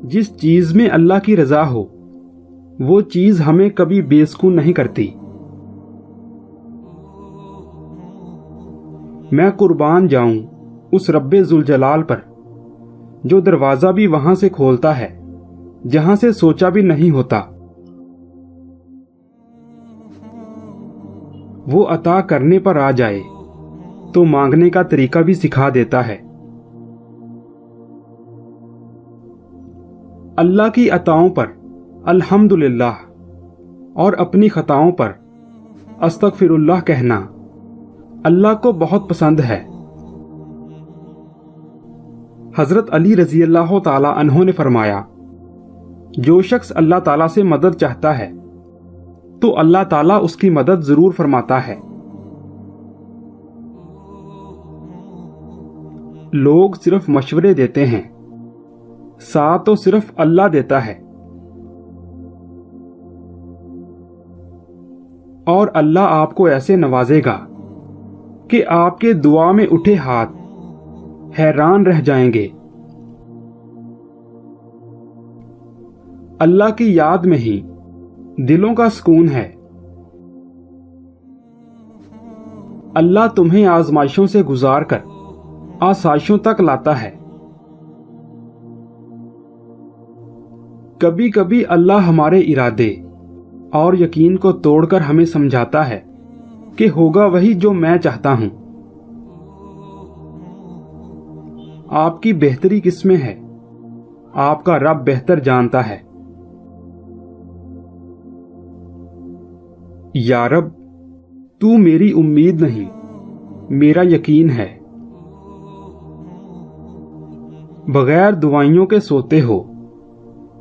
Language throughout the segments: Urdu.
جس چیز میں اللہ کی رضا ہو وہ چیز ہمیں کبھی بے سکون نہیں کرتی۔ میں قربان جاؤں اس رب ذوالجلال پر جو دروازہ بھی وہاں سے کھولتا ہے جہاں سے سوچا بھی نہیں ہوتا۔ وہ عطا کرنے پر آ جائے تو مانگنے کا طریقہ بھی سکھا دیتا ہے۔ اللہ کی عطاؤں پر الحمدللہ اور اپنی خطاؤں پر استغفر اللہ کہنا اللہ کو بہت پسند ہے۔ حضرت علی رضی اللہ تعالی عنہ نے فرمایا، جو شخص اللہ تعالیٰ سے مدد چاہتا ہے تو اللہ تعالیٰ اس کی مدد ضرور فرماتا ہے۔ لوگ صرف مشورے دیتے ہیں، ساتھ تو صرف اللہ دیتا ہے، اور اللہ آپ کو ایسے نوازے گا کہ آپ کے دعا میں اٹھے ہاتھ حیران رہ جائیں گے۔ اللہ کی یاد میں ہی دلوں کا سکون ہے۔ اللہ تمہیں آزمائشوں سے گزار کر آسائشوں تک لاتا ہے۔ کبھی کبھی اللہ ہمارے ارادے اور یقین کو توڑ کر ہمیں سمجھاتا ہے کہ ہوگا وہی جو میں چاہتا ہوں۔ آپ کی بہتری کس میں ہے؟ آپ کا رب بہتر جانتا ہے۔ یا رب، تو میری امید نہیں، میرا یقین ہے۔ بغیر دوائیوں کے سوتے ہو،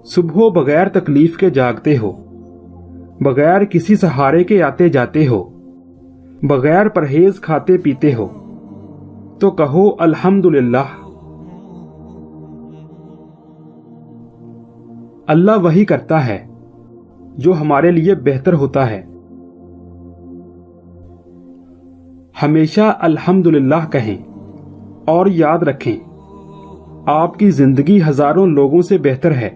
صبح بغیر تکلیف کے جاگتے ہو، بغیر کسی سہارے کے آتے جاتے ہو، بغیر پرہیز کھاتے پیتے ہو، تو کہو الحمدللہ۔ اللہ وہی کرتا ہے جو ہمارے لیے بہتر ہوتا ہے۔ ہمیشہ الحمدللہ کہیں اور یاد رکھیں آپ کی زندگی ہزاروں لوگوں سے بہتر ہے۔